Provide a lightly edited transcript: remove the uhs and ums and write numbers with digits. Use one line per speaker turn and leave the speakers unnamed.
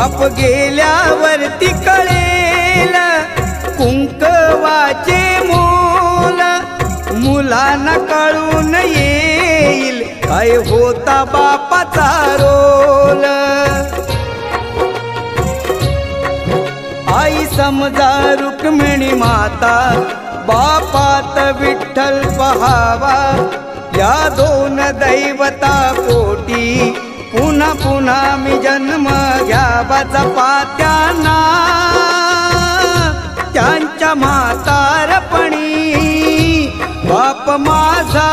बाप गेल्यावरती कळेल कुंकवाचे मोल, मुलांना कळून येईल काय होता बापाचा रोल. आई समजा रुक्मिणी माता, बापात विठ्ठल पहावा. या दोन दैवता पोटी पुन्हा पुन्हा मी जन्म घ्यावा. जपा त्यांना त्यांच्या म्हातारपणी, बाप माझा